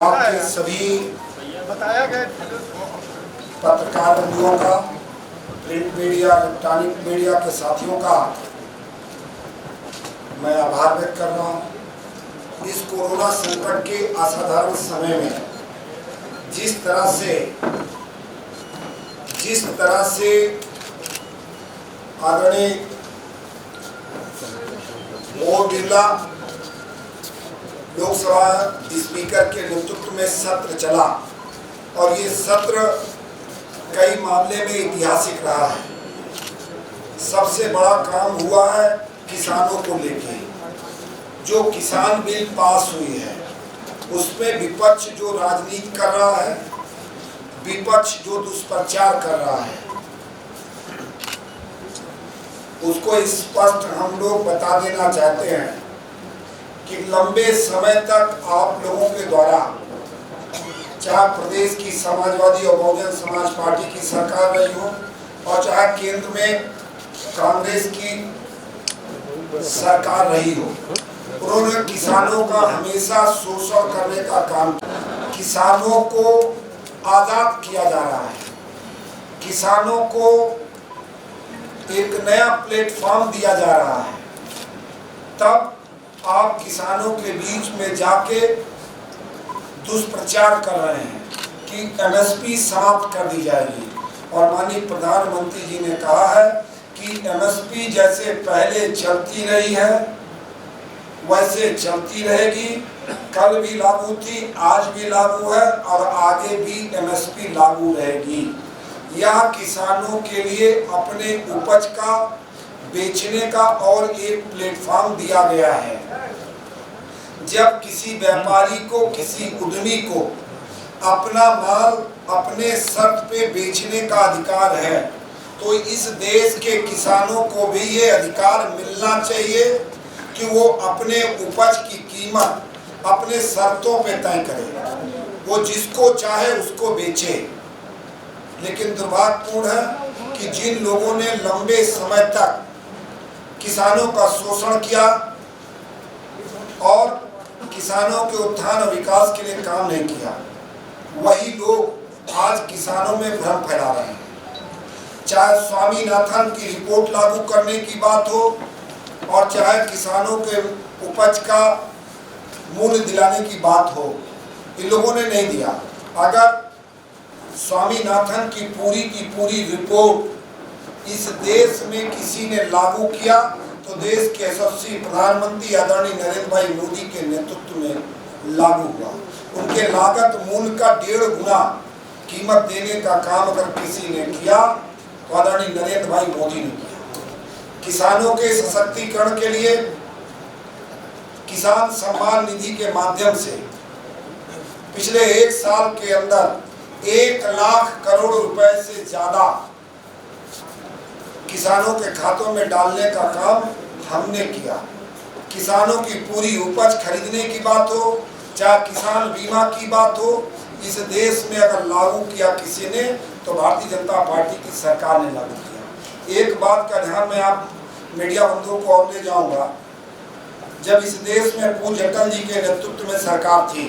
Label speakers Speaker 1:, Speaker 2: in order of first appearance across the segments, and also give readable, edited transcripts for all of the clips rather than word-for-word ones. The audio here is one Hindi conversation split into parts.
Speaker 1: आपके सभी पत्रकार बंधुओं का, प्रिंट मीडिया, इलेक्ट्रॉनिक मीडिया के साथियों का मैं आभार व्यक्त कर रहा हूँ। इस कोरोना संकट के असाधारण समय में जिस तरह से आदरणीय ओम बिरला लोकसभा स्पीकर के नेतृत्व में सत्र चला और ये सत्र कई मामले में ऐतिहासिक रहा है। सबसे बड़ा काम हुआ है किसानों को लेके। जो किसान बिल पास हुई है उसमें विपक्ष जो राजनीति कर रहा है, विपक्ष जो दुष्प्रचार कर रहा है, उसको स्पष्ट हम लोग बता देना चाहते हैं कि लंबे समय तक आप लोगों के द्वारा, चाहे प्रदेश की समाजवादी और बहुजन समाज पार्टी की सरकार रही हो और चाहे केंद्र में कांग्रेस की सरकार रही हो, उन्होंने किसानों का हमेशा शोषण करने का काम किया। किसानों को आजाद किया जा रहा है, किसानों को एक नया प्लेटफॉर्म दिया जा रहा है। तब आप किसानों के बीच में जाके दुष्प्रचार कर रहे हैं कि एमएसपी समाप्त कर दी जाएगी। और माननीय प्रधानमंत्री जी ने कहा है कि एमएसपी जैसे पहले चलती रही है वैसे चलती रहेगी। कल भी लागू थी, आज भी लागू है और आगे भी एमएसपी लागू रहेगी। यह किसानों के लिए अपने उपज का बेचने का और एक प्लेटफॉर्म दिया गया है। जब किसी व्यापारी को, किसी उद्यमी को अपना माल अपने शर्त पे बेचने का अधिकार है, तो इस देश के किसानों को भी ये अधिकार मिलना चाहिए कि वो अपने उपज की कीमत अपने शर्तों पे तय करे, वो जिसको चाहे उसको बेचे। लेकिन दुर्भाग्यपूर्ण है कि जिन लोगों ने लंबे समय तक किसानों का शोषण किया और किसानों के उत्थान और विकास के लिए काम नहीं किया, वही लोग आज किसानों में भ्रम फैला रहे हैं। चाहे स्वामीनाथन की रिपोर्ट लागू करने की बात हो और चाहे किसानों के उपज का मूल्य दिलाने की बात हो, इन लोगों ने नहीं दिया। अगर स्वामीनाथन की पूरी रिपोर्ट इस देश में किसी ने लागू किया तो देश के यशस्वी प्रधानमंत्री आदरणीय नरेंद्र भाई मोदी के नेतृत्व में लागू हुआ। उनके लागत मूल्य का 1.5 गुना कीमत देने का काम अगर किसी ने किया तो आदरणीय नरेंद्र भाई मोदी ने किया। किसानों के सशक्तिकरण के लिए किसान सम्मान निधि के माध्यम से पिछले 1 साल के अंदर 1 लाख करोड़ रुपए से ज्यादा किसानों के खातों में डालने का काम हमने किया। किसानों की पूरी उपज खरीदने की बात हो, चाहे किसान बीमा की बात हो, इस देश में अगर लागू किया किसी ने तो भारतीय जनता पार्टी की सरकार ने लागू किया। एक बात का ध्यान मैं आप मीडिया बंधुओं को और ले जाऊंगा। जब इस देश में पूज्य अटल जी के नेतृत्व में सरकार थी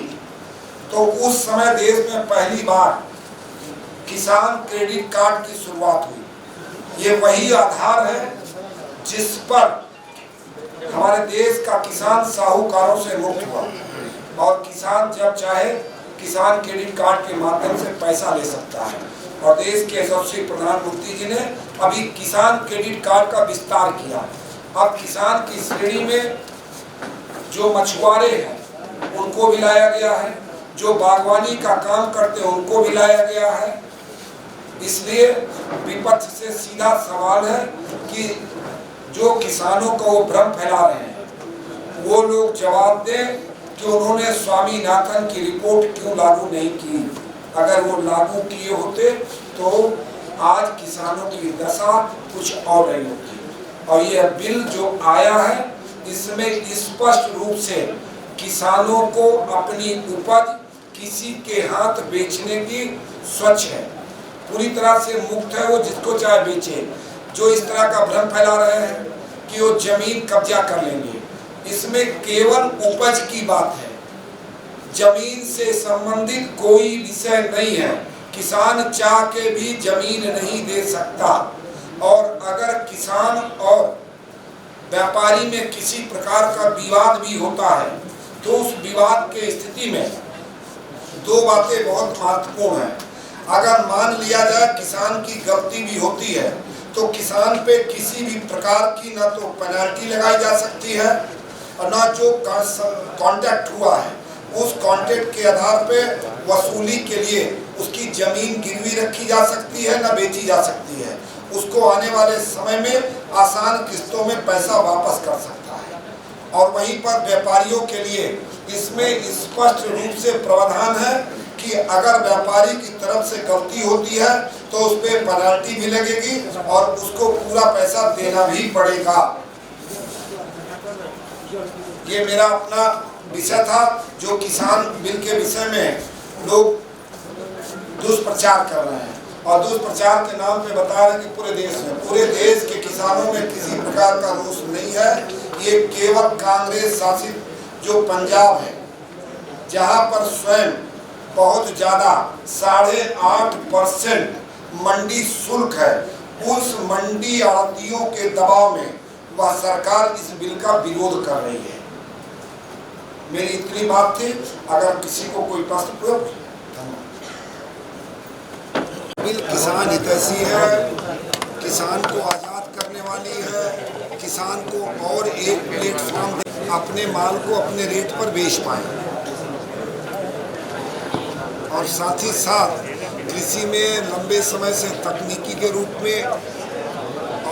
Speaker 1: तो उस समय देश में पहली बार किसान क्रेडिट कार्ड की शुरुआत हुई। ये वही आधार है जिस पर हमारे देश का किसान साहूकारों से मुक्त हुआ और किसान जब चाहे किसान क्रेडिट कार्ड के माध्यम से पैसा ले सकता है। और देश के यशस्वी प्रधानमंत्री जी ने अभी किसान क्रेडिट कार्ड का विस्तार किया। अब किसान की श्रेणी में जो मछुआरे हैं उनको भी लाया गया है, जो बागवानी का काम करते हैं उनको भी लाया गया है। इसलिए विपक्ष से सीधा सवाल है कि जो किसानों को वो भ्रम फैला रहे हैं वो लोग जवाब दें कि उन्होंने स्वामीनाथन की रिपोर्ट क्यों लागू नहीं की। अगर वो लागू किए होते तो आज किसानों की दशा कुछ और रही होती। और ये बिल जो आया है इसमें स्पष्ट रूप से किसानों को अपनी उपज किसी के हाथ बेचने की स्वच्छ है, पूरी तरह से मुक्त है। वो जिसको चाहे बेचे। जो इस तरह का भ्रम फैला रहे हैं कि वो जमीन कब्जा कर लेंगे, इसमें केवल उपज की बात है। जमीन से संबंधित कोई विषय नहीं है। किसान चाह के भी जमीन नहीं दे सकता, और अगर किसान और व्यापारी में किसी प्रकार का विवाद भी होता है तो उस विवाद के स्थिति में दो बातें बहुत महत्वपूर्ण हैं। अगर मान लिया जाए किसान की गलती भी होती है तो किसान पे किसी भी प्रकार की न तो पेनल्टी लगाई जा सकती है और न जो कॉन्ट्रैक्ट हुआ है उस कॉन्ट्रैक्ट के आधार पे वसूली के लिए उसकी जमीन गिरवी रखी जा सकती है, न बेची जा सकती है। उसको आने वाले समय में आसान किस्तों में पैसा वापस कर सकता है। और वहीं पर व्यापारियों के लिए इसमें स्पष्ट रूप से प्रावधान है कि अगर व्यापारी की तरफ से गलती होती है तो उस पर पेनल्टी भी लगेगी और उसको पूरा पैसा देना भी पड़ेगा। ये मेरा अपना विषय था जो किसान बिल के विषय में लोग दुष्प्रचार कर रहे हैं, और दुष्प्रचार के नाम पे बता रहे हैं कि पूरे देश के किसानों में किसी प्रकार का रोष नहीं है। ये केवल कांग्रेस शासित जो पंजाब है, जहां पर स्वयं बहुत ज्यादा 8.5% मंडी शुल्क है, उस मंडी आड़तियों के दबाव में वह सरकार इस बिल का विरोध कर रही है। मेरी इतनी बात थी। अगर किसी को कोई प्रश्न पूछो। बिल किसान हितैषी है, किसान को आज़ाद करने वाली है, किसान को और एक प्लेटफॉर्म अपने माल को अपने रेट पर बेच पाए, और साथ ही साथ कृषि में लंबे समय से तकनीकी के रूप में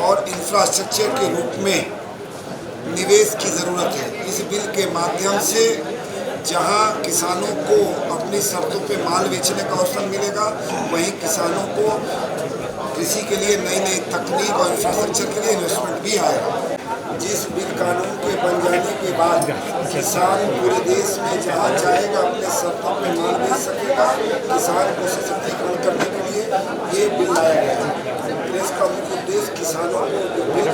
Speaker 1: और इंफ्रास्ट्रक्चर के रूप में निवेश की ज़रूरत है। इस बिल के माध्यम से जहां किसानों को अपनी शर्तों पे माल बेचने का अवसर मिलेगा, वहीं किसानों को कृषि के लिए नई नई तकनीक और इंफ्रास्ट्रक्चर के लिए इन्वेस्टमेंट भी आएगा। जिस बिल कानून के बन जाने के बाद किसान पूरे देश में जहां चाहेगा अपने शर्तों पे माल बेच सकेगा। किसान को सशक्तिकरण करने के लिए ये बिल लाया गया है। इसका मुख्य उद्देश्य किसानों को जो बिल